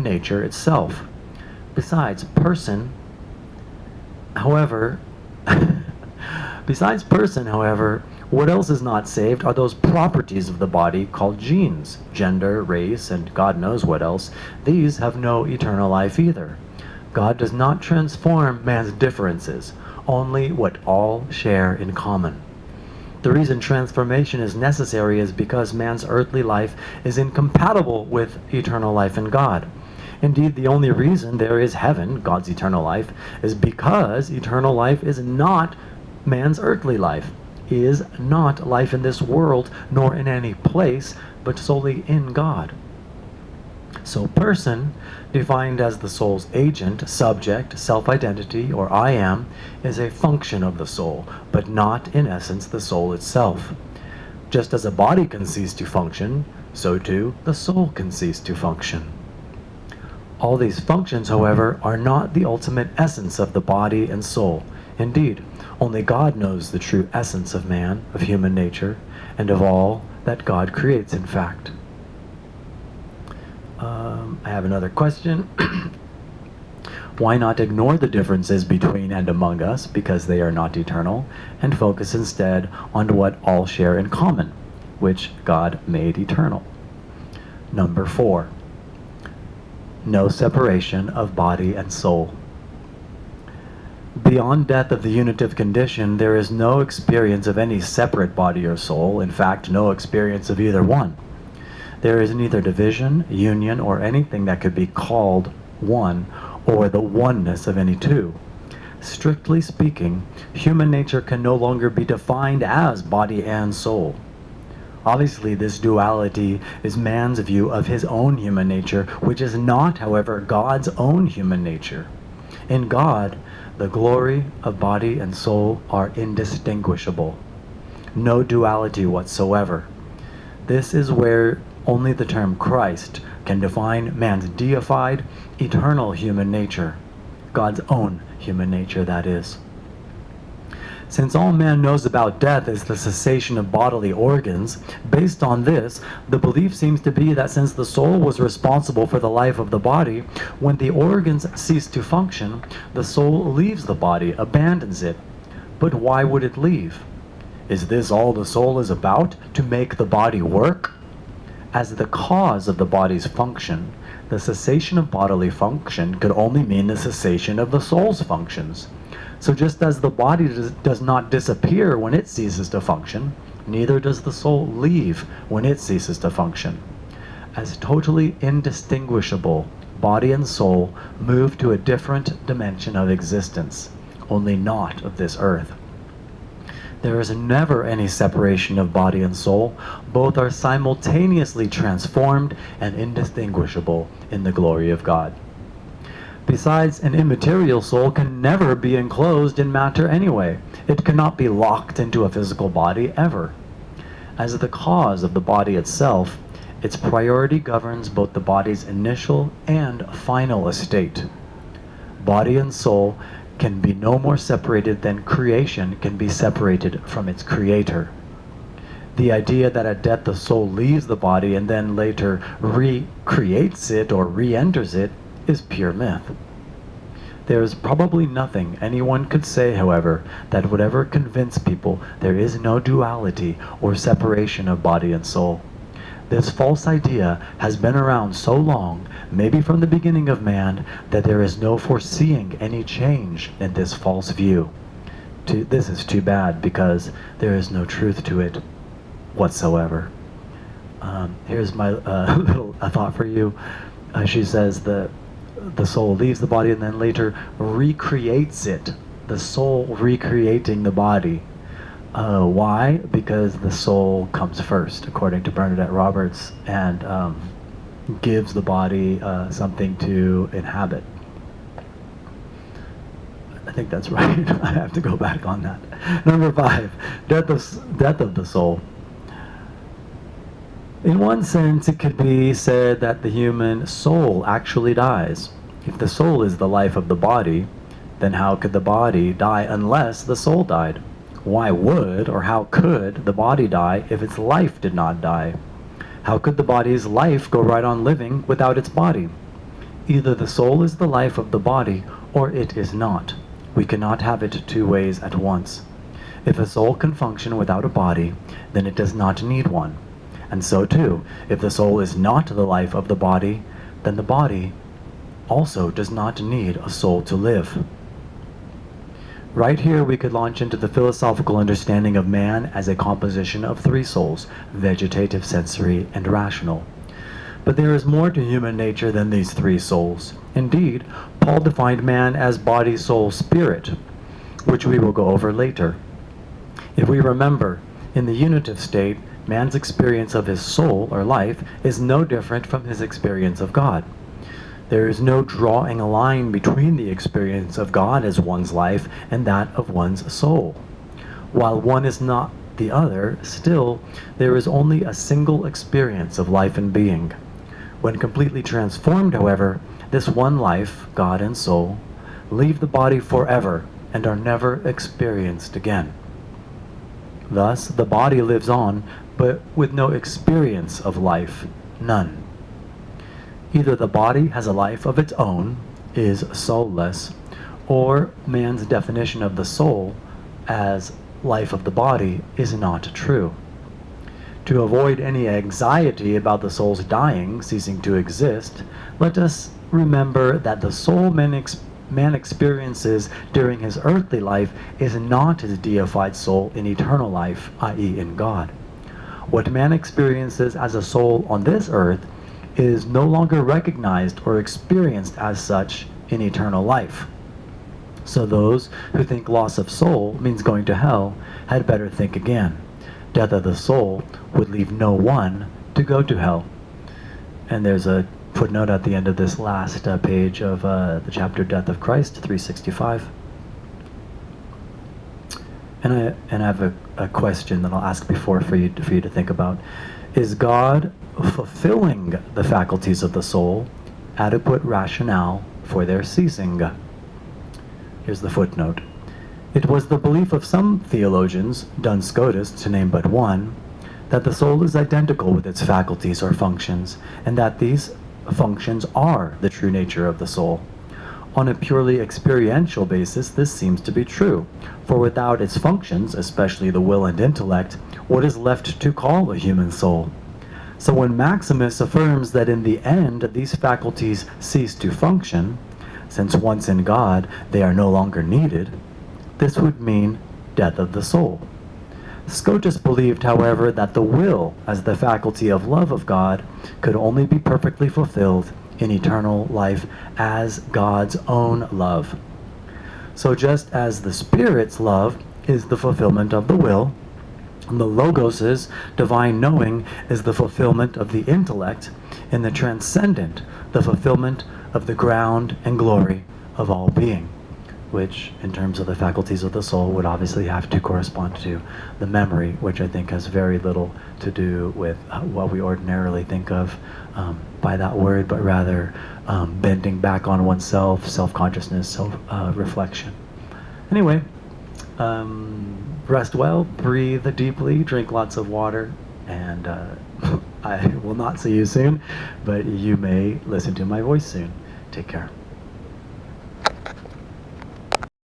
nature itself. Besides person, however, what else is not saved are those properties of the body called genes, gender, race, and God knows what else. These have no eternal life either. God does not transform man's differences, only what all share in common. The reason transformation is necessary is because man's earthly life is incompatible with eternal life in God. Indeed, the only reason there is heaven, God's eternal life, is because eternal life is not man's earthly life, is not life in this world, nor in any place, but solely in God. So person, defined as the soul's agent, subject, self-identity, or I am, is a function of the soul, but not in essence the soul itself. Just as a body can cease to function, so too the soul can cease to function. All these functions, however, are not the ultimate essence of the body and soul. Indeed, only God knows the true essence of man, of human nature, and of all that God creates, in fact. I have another question. Why not ignore the differences between and among us, because they are not eternal, and focus instead on what all share in common, which God made eternal? Number 4. No separation of body and soul. Beyond death of the unitive condition, there is no experience of any separate body or soul, in fact, no experience of either one. There is neither division, union, or anything that could be called one, or the oneness of any two. Strictly speaking, human nature can no longer be defined as body and soul. Obviously, this duality is man's view of his own human nature, which is not, however, God's own human nature. In God, the glory of body and soul are indistinguishable. No duality whatsoever. This is where only the term Christ can define man's deified, eternal human nature. God's own human nature, that is. Since all man knows about death is the cessation of bodily organs, based on this, the belief seems to be that since the soul was responsible for the life of the body, when the organs cease to function, the soul leaves the body, abandons it. But why would it leave? Is this all the soul is about, to make the body work? As the cause of the body's function, the cessation of bodily function could only mean the cessation of the soul's functions. So just as the body does not disappear when it ceases to function, neither does the soul leave when it ceases to function. As totally indistinguishable, body and soul move to a different dimension of existence, only not of this earth. There is never any separation of body and soul. Both are simultaneously transformed and indistinguishable in the glory of God. Besides, an immaterial soul can never be enclosed in matter anyway. It cannot be locked into a physical body ever. As the cause of the body itself, its priority governs both the body's initial and final estate. Body and soul can be no more separated than creation can be separated from its creator. The idea that at death the soul leaves the body and then later recreates it or re-enters it is pure myth. There is probably nothing anyone could say, however, that would ever convince people there is no duality or separation of body and soul. This false idea has been around so long, maybe from the beginning of man, that there is no foreseeing any change in this false view. This is too bad, because there is no truth to it whatsoever. Here's my little thought for you. She says that the soul leaves the body and then later recreates it. The soul recreating the body. Why? Because the soul comes first, according to Bernadette Roberts, and gives the body something to inhabit. I think that's right. I have to go back on that. Number 5, death of the soul. In one sense, it could be said that the human soul actually dies. If the soul is the life of the body, then how could the body die unless the soul died? Why would, or how could, the body die if its life did not die? How could the body's life go right on living without its body? Either the soul is the life of the body, or it is not. We cannot have it two ways at once. If a soul can function without a body, then it does not need one. And so too, if the soul is not the life of the body, then the body also does not need a soul to live. Right here we could launch into the philosophical understanding of man as a composition of three souls: vegetative, sensory, and rational. But there is more to human nature than these three souls. Indeed, Paul defined man as body, soul, spirit, which we will go over later. If we remember, in the unitive state, man's experience of his soul, or life, is no different from his experience of God. There is no drawing a line between the experience of God as one's life and that of one's soul. While one is not the other, still, there is only a single experience of life and being. When completely transformed, however, this one life, God and soul, leave the body forever and are never experienced again. Thus, the body lives on, but with no experience of life, none. Either the body has a life of its own, is soulless, or man's definition of the soul as life of the body is not true. To avoid any anxiety about the soul's dying, ceasing to exist, let us remember that the soul man experiences during his earthly life is not his deified soul in eternal life, i.e. in God. What man experiences as a soul on this earth is no longer recognized or experienced as such in eternal life. So those who think loss of soul means going to hell had better think again. Death of the soul would leave no one to go to hell. And there's a footnote at the end of this last page of the chapter Death of Christ, 365. And I have a question that I'll ask before for you to think about. Is God fulfilling the faculties of the soul adequate rationale for their ceasing? Here's the footnote. It was the belief of some theologians, Duns Scotus to name but one, that the soul is identical with its faculties or functions, and that these functions are the true nature of the soul. On a purely experiential basis, this seems to be true, for without its functions, especially the will and intellect, what is left to call a human soul? So when Maximus affirms that in the end these faculties cease to function, since once in God they are no longer needed, this would mean death of the soul. Scotus believed, however, that the will, as the faculty of love of God, could only be perfectly fulfilled in eternal life as God's own love. So just as the Spirit's love is the fulfillment of the will, the Logos' divine knowing is the fulfillment of the intellect, and the transcendent, the fulfillment of the ground and glory of all being, which, in terms of the faculties of the soul, would obviously have to correspond to the memory, which I think has very little to do with what we ordinarily think of by that word, but rather bending back on oneself, self-consciousness, self-reflection. Anyway, rest well, breathe deeply, drink lots of water, and I will not see you soon, but you may listen to my voice soon. Take care.